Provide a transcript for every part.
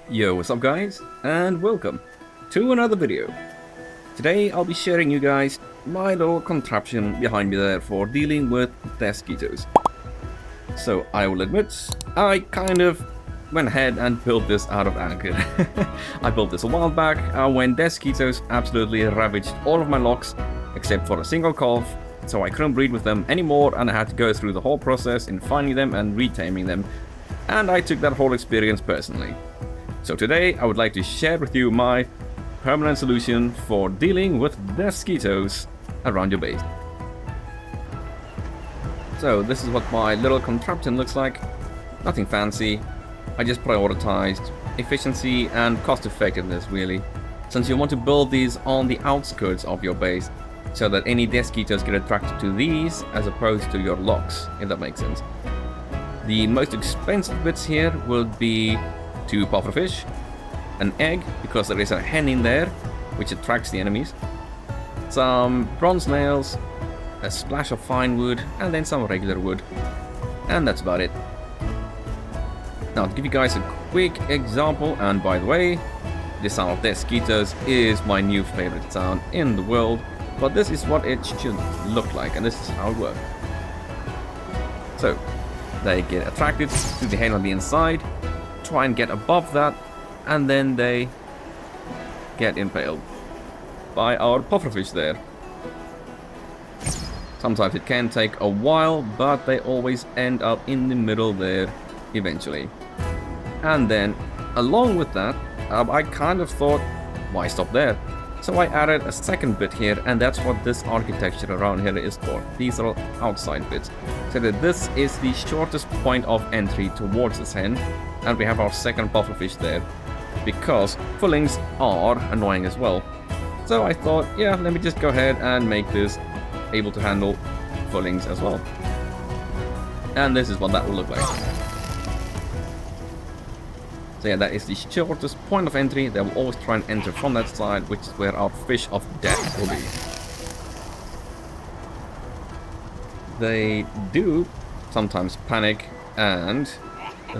Yo, what's up guys, and welcome to another video. Today I'll be sharing you guys my little contraption behind me there for dealing with mosquitoes. So I will admit, I kind of went ahead and built this out of anger. I built this a while back when mosquitoes absolutely ravaged all of my locks except for a single calf, so I couldn't breed with them anymore and I had to go through the whole process in finding them and retaming them, and I took that whole experience personally. So today I would like to share with you my permanent solution for dealing with mosquitoes around your base. So this is what my little contraption looks like. Nothing fancy. I just prioritized efficiency and cost effectiveness really, since you want to build these on the outskirts of your base so that any mosquitoes get attracted to these as opposed to your locks, if that makes sense. The most expensive bits here would be 2 pufferfish, an egg, because there is a hen in there, which attracts the enemies, some bronze nails, a splash of fine wood, and then some regular wood. And that's about it. Now, to give you guys a quick example, and by the way, the sound of mosquitoes is my new favorite sound in the world, but this is what it should look like, and this is how it works. So, they get attracted to the hen on the inside, try and get above that, and then they get impaled by our pufferfish there. Sometimes it can take a while, but they always end up in the middle there eventually. And then along with that, I kind of thought, why stop there? So I added a second bit here, and that's what this architecture around here is for. These are outside bits, so that this is the shortest point of entry towards this hen. And we have our second pufferfish there, because fullings are annoying as well. So I thought, yeah, let me just go ahead and make this able to handle fullings as well. And this is what that will look like. So yeah, that is the shortest point of entry. They will always try and enter from that side, which is where our fish of death will be. They do sometimes panic and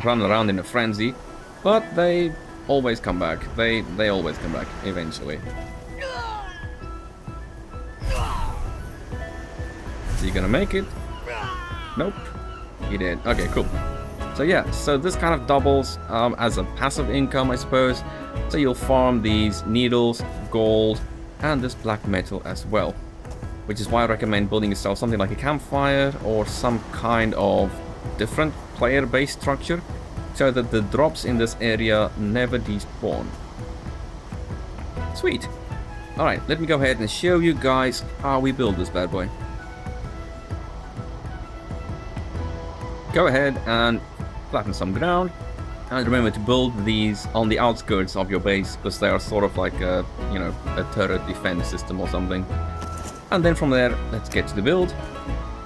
run around in a frenzy, but they always come back. They always come back eventually. So you gonna make it? Nope. You did. Okay, cool. So yeah, so this kind of doubles as a passive income, I suppose. So you'll farm these needles, gold, and this black metal as well. Which is why I recommend building yourself something like a campfire or some kind of different player-based structure, so that the drops in this area never despawn. Sweet. Alright, let me go ahead and show you guys how we build this bad boy. Go ahead and flatten some ground, and remember to build these on the outskirts of your base, because they are sort of like a, you know, a turret defense system or something. And then from there, let's get to the build.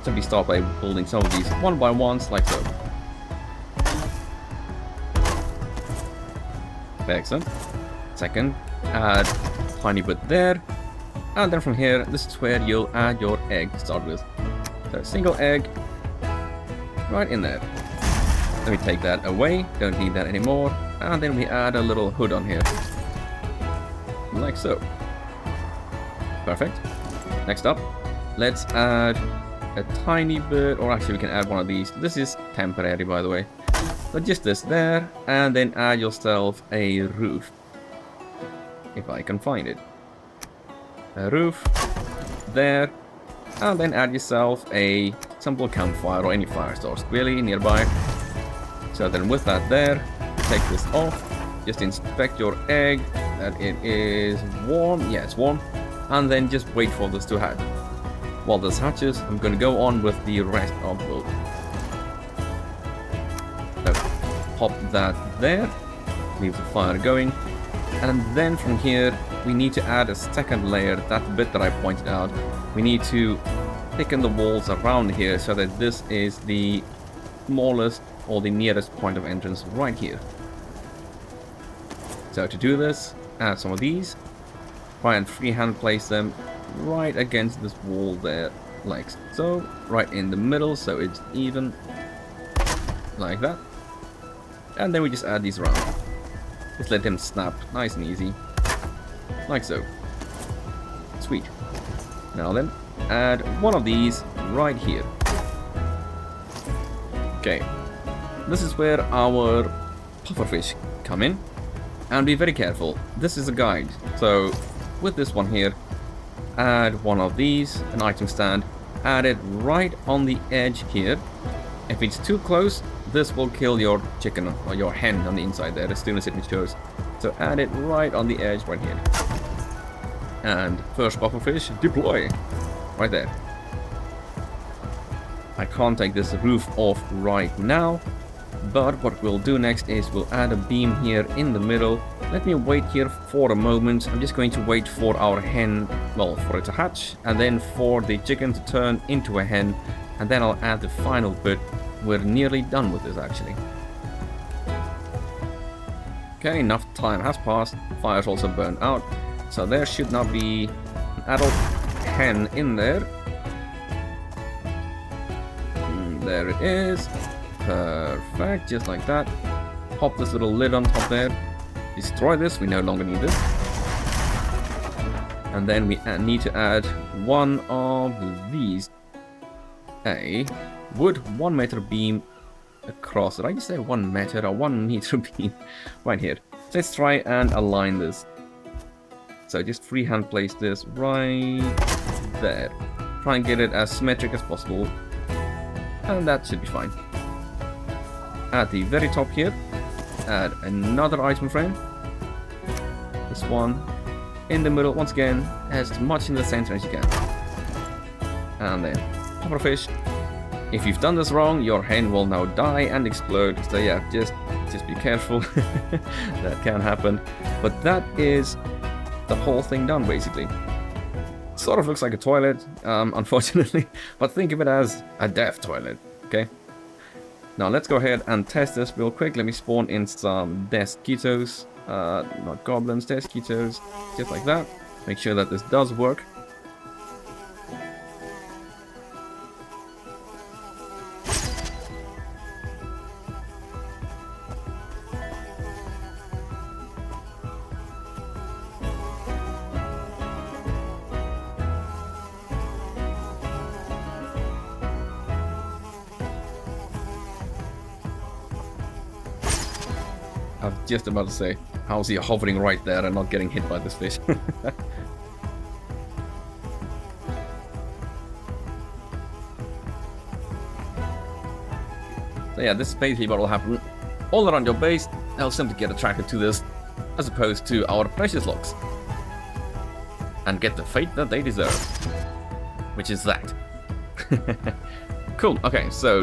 Simply start by building some of these one by ones, like so. Excellent. Second, add a tiny bit there. And then from here, this is where you'll add your egg to start with. So a single egg, right in there. Let me take that away, don't need that anymore. And then we add a little hood on here. Like so. Perfect. Next up, let's add a tiny bit, or actually we can add one of these. This is temporary, by the way. But just this there, and then add yourself a roof. If I can find it. A roof there, and then add yourself a simple campfire or any fire source really nearby. So then with that there, take this off, just inspect your egg, that it is warm. Yeah, it's warm. And then just wait for this to hatch. While this hatches, I'm going to go on with the rest of the build. So, pop that there, leave the fire going, and then from here we need to add a second layer, that bit that I pointed out. We need to thicken the walls around here so that this is the smallest or the nearest point of entrance right here. So to do this, add some of these, try and freehand place them right against this wall there, like so, right in the middle, so it's even, like that. And then we just add these around. Just let them snap, nice and easy. Like so. Sweet. Now then, add one of these right here. Okay. This is where our pufferfish come in. And be very careful. This is a guide. So, with this one here, add one of these, an item stand. Add it right on the edge here. If it's too close, this will kill your chicken or your hen on the inside there as soon as it matures. So add it right on the edge right here. And first pufferfish, deploy. Right there. I can't take this roof off right now. But what we'll do next is we'll add a beam here in the middle. Let me wait here for a moment. I'm just going to wait for our hen, well, for it to hatch. And then for the chicken to turn into a hen. And then I'll add the final bit. We're nearly done with this, actually. Okay, enough time has passed. Fire's also burned out. So there should not be an adult hen in there. There it is. Perfect, just like that. Pop this little lid on top there. Destroy this, we no longer need this. And then we need to add one of these. A wood 1 meter beam across. Did I just say 1 meter or 1 meter beam? Right here. So let's try and align this. So just freehand place this right there. Try and get it as symmetric as possible. And that should be fine. At the very top here, add another item frame. This one in the middle, once again, as much in the center as you can. And then pufferfish. If you've done this wrong, your hen will now die and explode. So yeah, just be careful. That can happen. But that is the whole thing done, basically. Sort of looks like a toilet, unfortunately. But think of it as a death toilet, okay? Now let's go ahead and test this real quick. Let me spawn in some DEATHSQUITOs. Not goblins, DEATHSQUITOs. Just like that. Make sure that this does work. I was just about to say, how's he hovering right there and not getting hit by this fish? So yeah, this is basically what will happen all around your base. They'll simply get attracted to this, as opposed to our precious logs. And get the fate that they deserve. Which is that. Cool, okay, so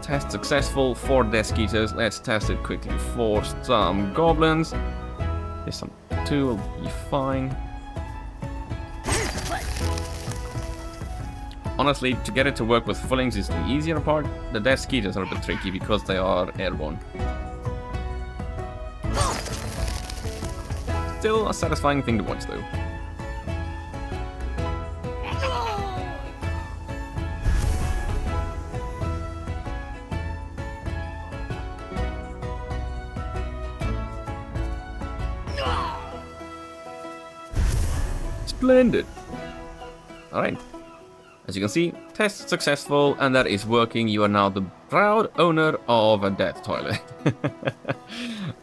test successful for DEATHSQUITOs. Let's test it quickly for some goblins. There's some 2 will be fine. Honestly, to get it to work with fullings is the easier part. The DEATHSQUITOs are a bit tricky because they are airborne. Still a satisfying thing to watch though. Splendid! Alright. As you can see, test successful, and that is working. You are now the proud owner of a death toilet.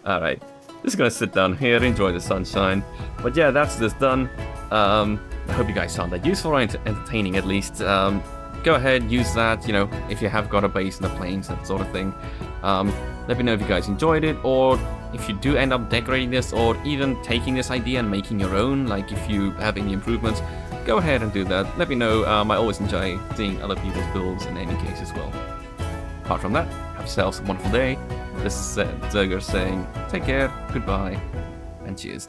Alright. Just gonna sit down here, enjoy the sunshine. But yeah, that's this done. I hope you guys found that useful or entertaining at least. Go ahead, use that, you know, if you have got a base in the plains, that sort of thing. Let me know if you guys enjoyed it, or if you do end up decorating this, or even taking this idea and making your own, like if you have any improvements, go ahead and do that. Let me know. I always enjoy seeing other people's builds in any case as well. Apart from that, have yourselves a wonderful day. This is Zerger saying take care, goodbye, and cheers.